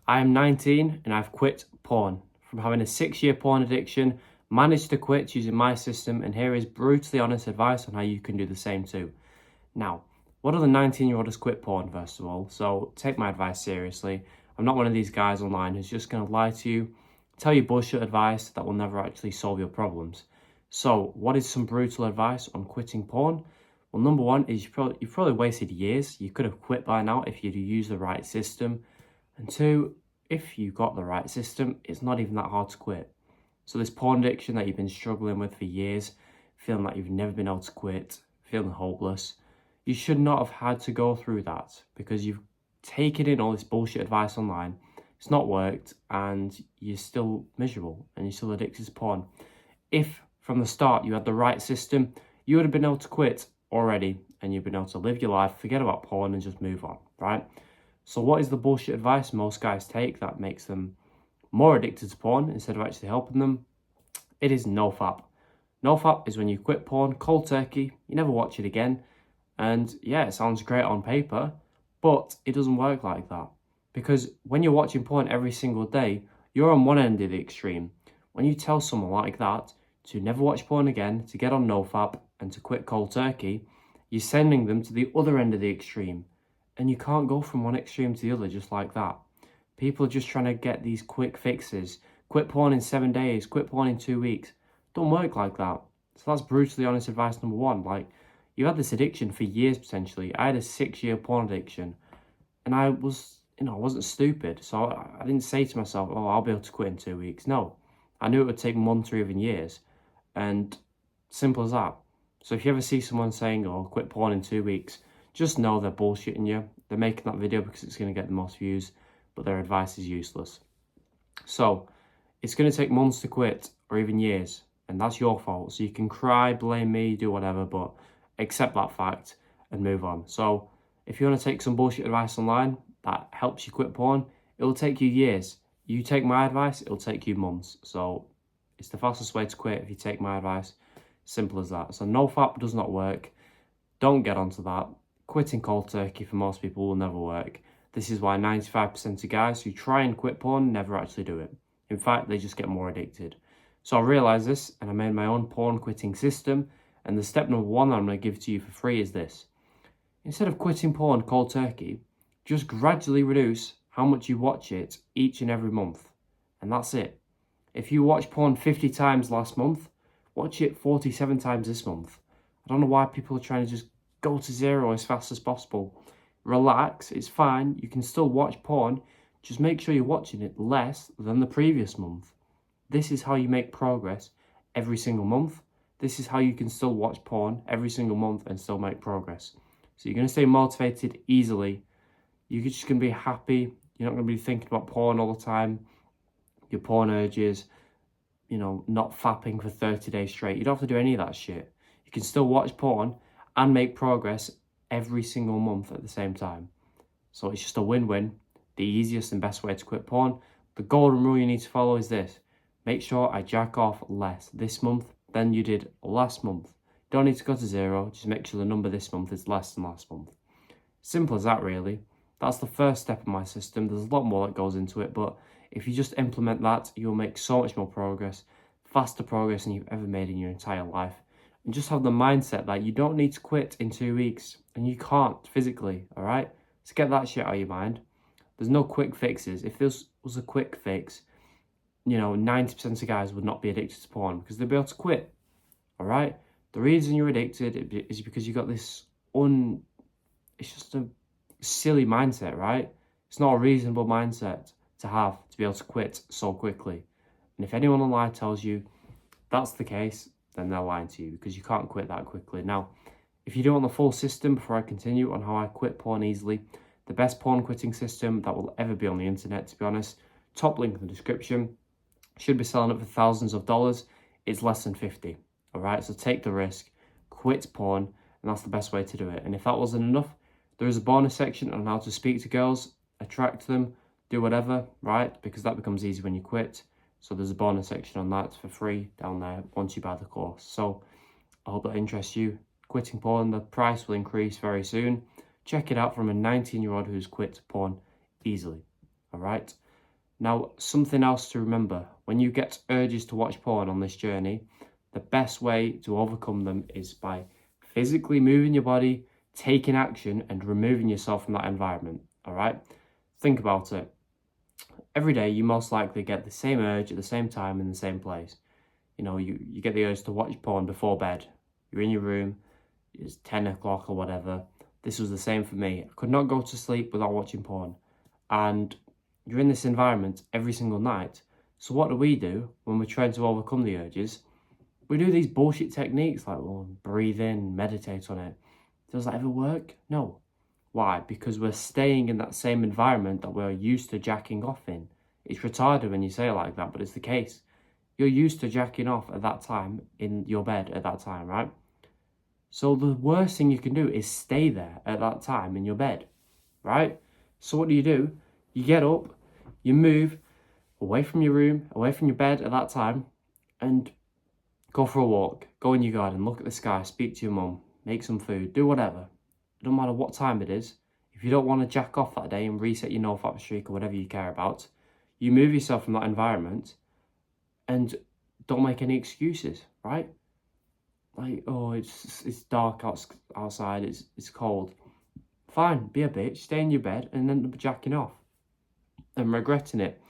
I am 19 and I've quit porn. From having a 6-year porn addiction, managed to quit using my system, and here is brutally honest advice on how you can do the same too. Now, what other 19-year-old has quit porn, first of all? So take my advice seriously. I'm not one of these guys online who's just going to lie to you, tell you bullshit advice that will never actually solve your problems. So what is some brutal advice on quitting porn? Well, number one is you've probably wasted years. You could have quit by now if you'd used the right system. And two, if you got the right system, it's not even that hard to quit. So this porn addiction that you've been struggling with for years, feeling like you've never been able to quit, feeling hopeless, you should not have had to go through that because you've taken in all this bullshit advice online. It's not worked and you're still miserable and you're still addicted to porn. If from the start you had the right system, you would have been able to quit already and you've been able to live your life, forget about porn and just move on, right? So what is the bullshit advice most guys take that makes them more addicted to porn instead of actually helping them? It is NoFap. NoFap is when you quit porn cold turkey, you never watch it again. And yeah, it sounds great on paper, but it doesn't work like that. Because when you're watching porn every single day, you're on one end of the extreme. When you tell someone like that to never watch porn again, to get on NoFap and to quit cold turkey, you're sending them to the other end of the extreme. And you can't go from one extreme to the other just like that. People are just trying to get these quick fixes. Quit porn in 7 days, quit porn in 2 weeks. Don't work like that. So that's brutally honest advice number one. Like, you had this addiction for years potentially. I had a 6-year porn addiction. And I wasn't stupid. So I didn't say to myself, oh, I'll be able to quit in 2 weeks. No. I knew it would take months or even years. And simple as that. So if you ever see someone saying, oh, quit porn in 2 weeks, just know they're bullshitting you. They're making that video because it's going to get the most views, but their advice is useless. So it's going to take months to quit or even years, and that's your fault. So you can cry, blame me, do whatever, but accept that fact and move on. So if you want to take some bullshit advice online that helps you quit porn, it'll take you years. You take my advice, it'll take you months. So it's the fastest way to quit if you take my advice. Simple as that. So NoFap does not work. Don't get onto that. Quitting cold turkey for most people will never work. This is why 95% of guys who try and quit porn never actually do it. In fact, they just get more addicted. So I realised this and I made my own porn quitting system. And the step number one that I'm going to give to you for free is this. Instead of quitting porn cold turkey, just gradually reduce how much you watch it each and every month. And that's it. If you watched porn 50 times last month, watch it 47 times this month. I don't know why people are trying to just go to zero as fast as possible. Relax, it's fine. You can still watch porn. Just make sure you're watching it less than the previous month. This is how you make progress every single month. This is how you can still watch porn every single month and still make progress. So you're going to stay motivated easily. You're just going to be happy. You're not going to be thinking about porn all the time. Your porn urges, not fapping for 30 days straight. You don't have to do any of that shit. You can still watch porn and make progress every single month at the same time. So it's just a win-win. The easiest and best way to quit porn. The golden rule you need to follow is this. Make sure I jack off less this month than you did last month. Don't need to go to zero. Just make sure the number this month is less than last month. Simple as that, really. That's the first step of my system. There's a lot more that goes into it, but if you just implement that, you'll make so much more progress, faster progress than you've ever made in your entire life. And just have the mindset that you don't need to quit in 2 weeks, and you can't physically, all right? So get that shit out of your mind. There's no quick fixes. If this was a quick fix, 90% of guys would not be addicted to porn because they'd be able to quit, all right? The reason you're addicted is because you got this it's just a silly mindset, right? It's not a reasonable mindset to have to be able to quit so quickly. And if anyone online tells you that's the case, then they're lying to you because you can't quit that quickly. Now, if you do want the full system before I continue on how I quit porn easily, the best porn quitting system that will ever be on the internet, to be honest, top link in the description, should be selling it for thousands of dollars. It's less than 50. All right, so take the risk, quit porn, and that's the best way to do it. And if that wasn't enough, there is a bonus section on how to speak to girls, attract them, do whatever, right? Because that becomes easy when you quit. So there's a bonus section on that for free down there once you buy the course. So I hope that interests you. Quitting porn, the price will increase very soon. Check it out from a 19-year-old who's quit porn easily. All right. Now, something else to remember, when you get urges to watch porn on this journey, the best way to overcome them is by physically moving your body, taking action, and removing yourself from that environment. All right? Think about it. Every day, you most likely get the same urge at the same time in the same place. You get the urge to watch porn before bed. You're in your room, it's 10 o'clock or whatever. This was the same for me. I could not go to sleep without watching porn. And you're in this environment every single night. So what do we do when we're trying to overcome the urges? We do these bullshit techniques like, well, breathe in, meditate on it. Does that ever work? No. Why? Because we're staying in that same environment that we're used to jacking off in. It's retarded when you say it like that, but it's the case. You're used to jacking off at that time in your bed at that time, right? So the worst thing you can do is stay there at that time in your bed, right? So what do? You get up, you move away from your room, away from your bed at that time, and go for a walk, go in your garden, look at the sky, speak to your mum, make some food, do whatever. It don't matter what time it is. If you don't want to jack off that day and reset your NoFap streak or whatever you care about, you move yourself from that environment and don't make any excuses, right? Like, oh, it's dark outside, it's cold. Fine, be a bitch, stay in your bed and end up jacking off and regretting it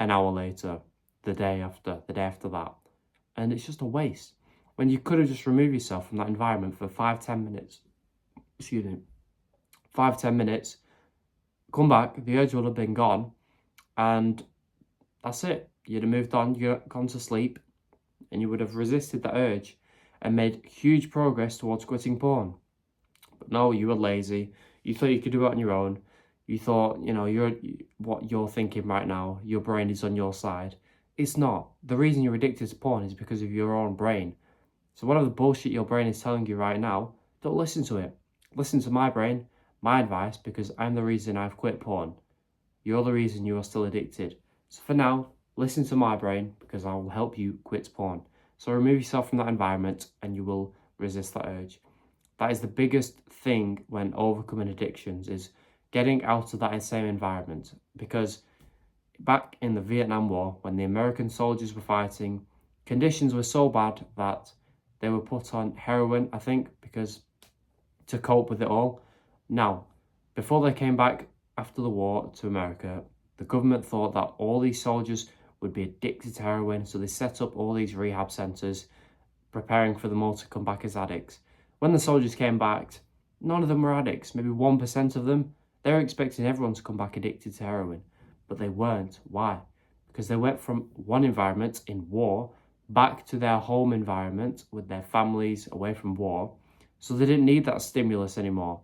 an hour later, the day after that. And it's just a waste. When you could have just removed yourself from that environment for 5-10 minutes. 5-10 minutes, come back, the urge would have been gone, and that's it. You'd have moved on, you'd gone to sleep, and you would have resisted the urge and made huge progress towards quitting porn. But no, you were lazy. You thought you could do it on your own. You thought, what you're thinking right now, your brain is on your side. It's not. The reason you're addicted to porn is because of your own brain. So whatever the bullshit your brain is telling you right now, don't listen to it. Listen to my brain, my advice, because I'm the reason I've quit porn. You're the reason you are still addicted. So for now, listen to my brain because I will help you quit porn. So remove yourself from that environment and you will resist that urge. That is the biggest thing when overcoming addictions, is getting out of that same environment. Because back in the Vietnam War, when the American soldiers were fighting, conditions were so bad that they were put on heroin, I think, because to cope with it all. Now, before they came back after the war to America, the government thought that all these soldiers would be addicted to heroin, so they set up all these rehab centres, preparing for them all to come back as addicts. When the soldiers came back, none of them were addicts, maybe 1% of them. They were expecting everyone to come back addicted to heroin, but they weren't. Why? Because they went from one environment in war back to their home environment with their families away from war, so they didn't need that stimulus anymore.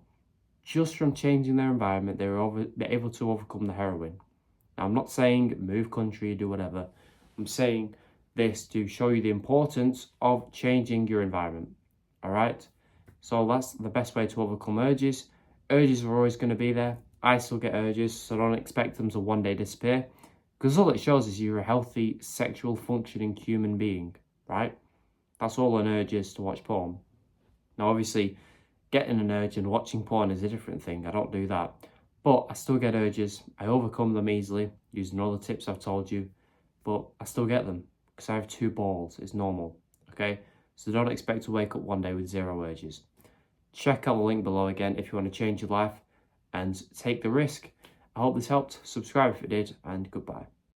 Just from changing their environment, they were able to overcome the heroin. Now, I'm not saying move country, do whatever. I'm saying this to show you the importance of changing your environment. All right? So that's the best way to overcome urges. Urges are always going to be there. I still get urges, so don't expect them to one day disappear. Because all it shows is you're a healthy, sexual, functioning human being, right? That's all an urge is, to watch porn. Now, obviously, getting an urge and watching porn is a different thing. I don't do that. But I still get urges. I overcome them easily using all the tips I've told you. But I still get them because I have 2 balls. It's normal, okay? So don't expect to wake up one day with 0 urges. Check out the link below again if you want to change your life and take the risk. I hope this helped. Subscribe if it did, and goodbye.